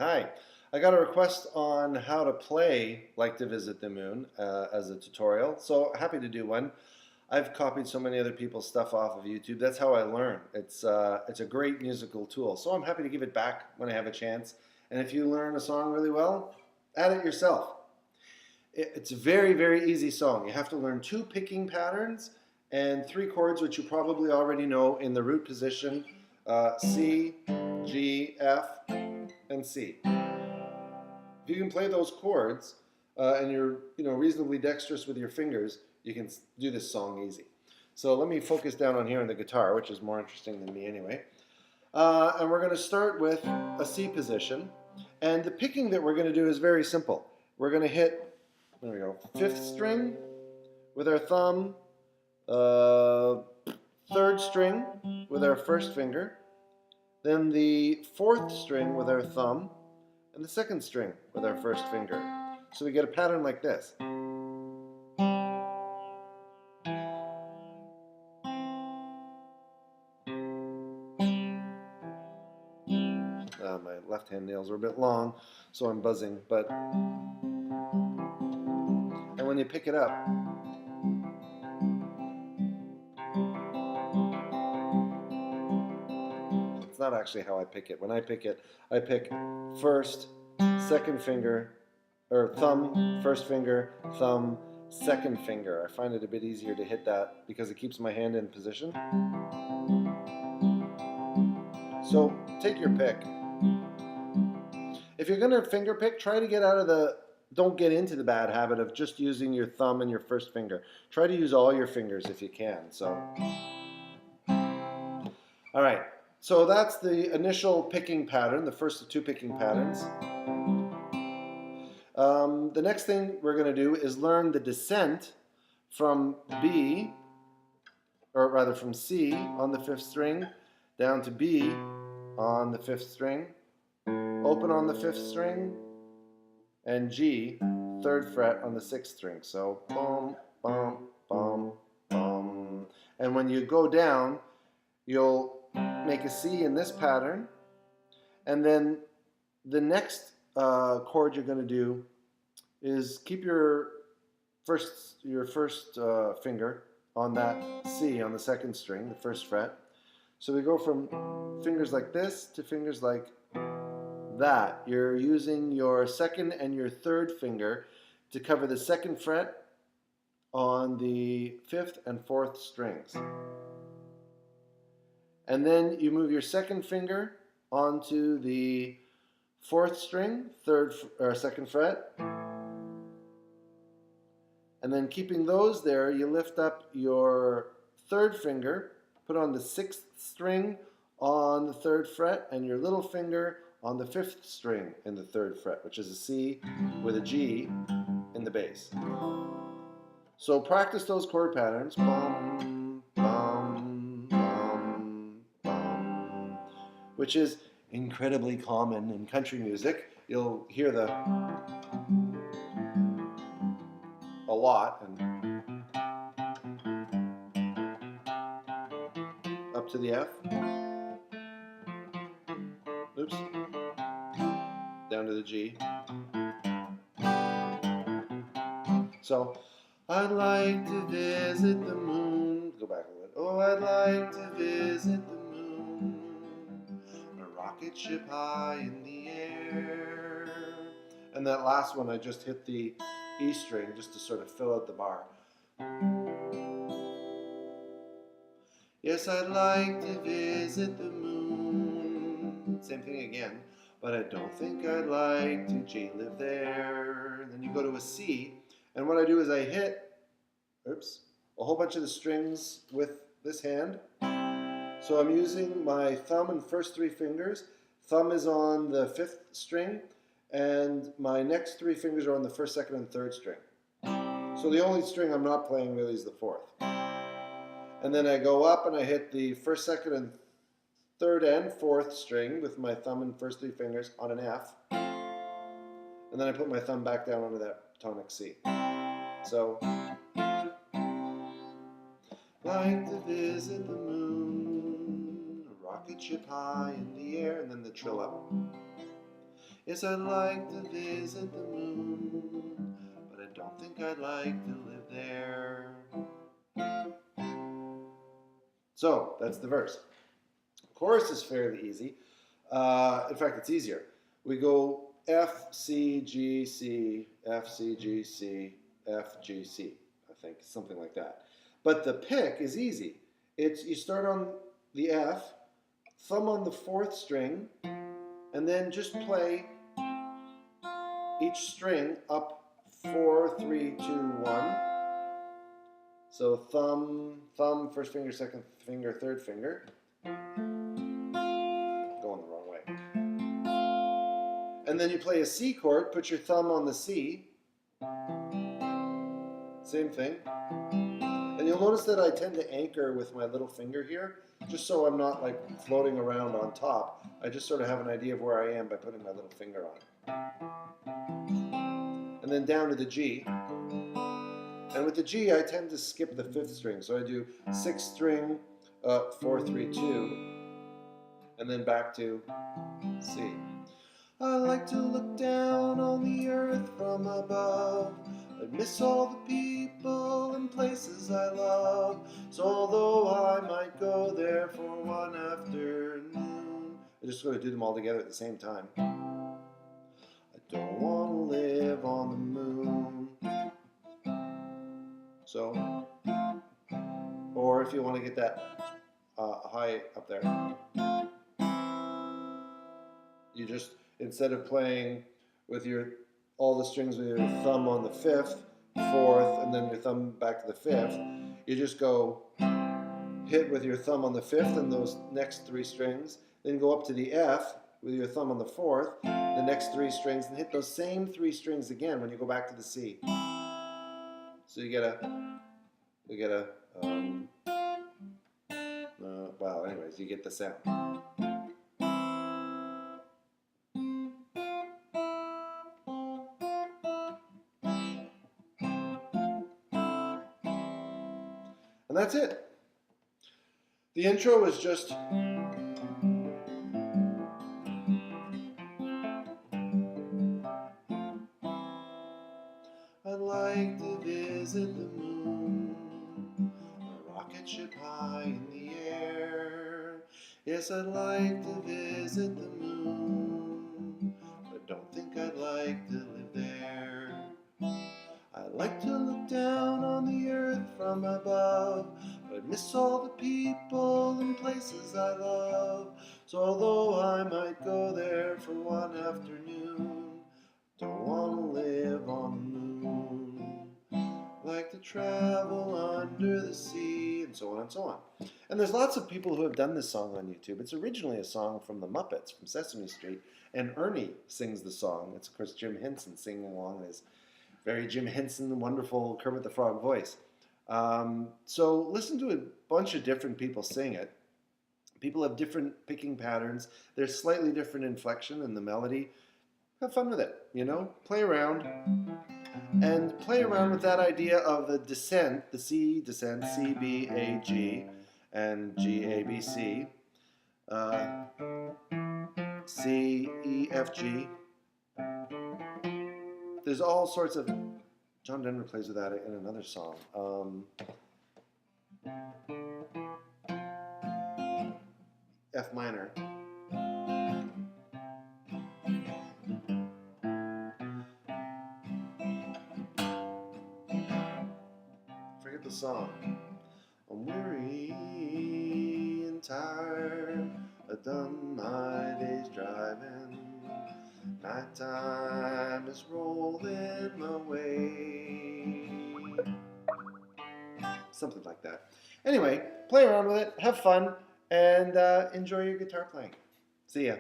Hi, I got a request on how to play Like to Visit the Moon as a tutorial, so happy to do one. I've copied so many other people's stuff off of YouTube. That's how I learn. It's a great musical tool, so I'm happy to give it back when I have a chance. And if you learn a song really well, add it yourself. It's a very, very easy song. You have to learn two picking patterns and three chords, which you probably already know in the root position, C, G, F, and C. If you can play those chords and you're reasonably dexterous with your fingers, you can do this song easy. So let me focus down on here on the guitar, which is more interesting than me anyway. And we're going to start with a C position. And the picking that we're going to do is very simple. We're going to hit, there we go, fifth string with our thumb, third string with our first finger, then the fourth string with our thumb, and the second string with our first finger. So we get a pattern like this. My left hand nails are a bit long, so I'm buzzing, but and when you pick it up, it's not actually how I pick it. When I pick it, I pick first, second finger, or thumb, first finger, thumb, second finger. I find it a bit easier to hit that because it keeps my hand in position. So take your pick. If you're going to finger pick, try to get out of don't get into the bad habit of just using your thumb and your first finger. Try to use all your fingers if you can. So, all right. So that's the initial picking pattern, the first of two picking patterns. The next thing we're going to do is learn the descent from B, or rather from C on the fifth string, down to B on the fifth string, open on the fifth string, and G, third fret on the sixth string. So bum, bum, bum, bum. And when you go down, you'll make a C in this pattern, and then the next chord you're going to do is keep your first finger on that C on the second string, the first fret. So we go from fingers like this to fingers like that. You're using your second and your third finger to cover the second fret on the fifth and fourth strings. And then you move your second finger onto the fourth string, second fret. And then keeping those there, you lift up your third finger, put on the sixth string on the third fret, and your little finger on the fifth string in the third fret, which is a C with a G in the bass. So practice those chord patterns. Bum, bum, bum, bum, which is incredibly common in country music. You'll hear a lot, and up to the F. Oops. Down to the G. So, I'd like to visit the moon. Go back a little. Oh, I'd like to visit the moon on a rocket ship high in the air. And that last one, I just hit the E string just to sort of fill out the bar. Yes, I'd like to visit the moon. Same thing again. But I don't think I'd like to G live there. And then you go to a C. And what I do is I hit, a whole bunch of the strings with this hand. So I'm using my thumb and first three fingers. Thumb is on the fifth string, and my next three fingers are on the first, second, and third string. So the only string I'm not playing really is the fourth. And then I go up and I hit the first, second, and third and fourth string with my thumb and first three fingers on an F. And then I put my thumb back down onto that tonic C. So, like to visit the moon, a rocket ship high in the air, and then the trill up. Yes, I'd like to visit the moon, but I don't think I'd like to live there. So that's the verse. Chorus is fairly easy. In fact, it's easier. We go F, C, G, C, F, C, G, C, F, G, C, I think, something like that. But the pick is easy. It's you start on the F, thumb on the fourth string, and then just play each string up 4, 3, 2, 1. So thumb, first finger, second finger, third finger. Going the wrong way. And then you play a C chord, put your thumb on the C. Same thing. And you'll notice that I tend to anchor with my little finger here, just so I'm not like floating around on top. I just sort of have an idea of where I am by putting my little finger on. And then down to the G. And with the G, I tend to skip the fifth string. So I do sixth string, 4, 3, 2, and then back to C. I like to look down on the earth from above. I miss all the people and places I love. So although I might go there for one afternoon, I'm just going to do them all together at the same time. I don't want to live on the moon. So, or if you want to get that high up there, you just, instead of playing with all the strings with your thumb on the fifth, fourth, and then your thumb back to the fifth, you just go hit with your thumb on the fifth and those next three strings, then go up to the F with your thumb on the fourth, the next three strings, and hit those same three strings again when you go back to the C. So you get a, well, anyways, you get the sound. And that's it. The intro is just I'd like to visit the moon, a rocket ship high in the air. Yes, I'd like to visit the moon, but don't think I'd like to live there. I like to look down on the earth from above, but I miss all the people and places I love. So although I might go there for one afternoon, don't want to live on the moon. Like to travel under the sea, and so on and so on. And there's lots of people who have done this song on YouTube. It's originally a song from the Muppets, from Sesame Street, and Ernie sings the song. It's, of course, Jim Henson singing along in his very Jim Henson, wonderful Kermit the Frog voice. So listen to a bunch of different people sing it. People have different picking patterns. There's slightly different inflection in the melody. Have fun with it, you know? Play around. And play around with that idea of the descent, the C descent, C, B, A, G, and G, A, B, C. C, E, F, G. There's all sorts of... John Denver plays with that in another song. F minor. Forget the song. I'm weary and tired. I've done my day's driving. Nighttime is rolling away. Something like that. Anyway, play around with it, have fun, and enjoy your guitar playing. See ya.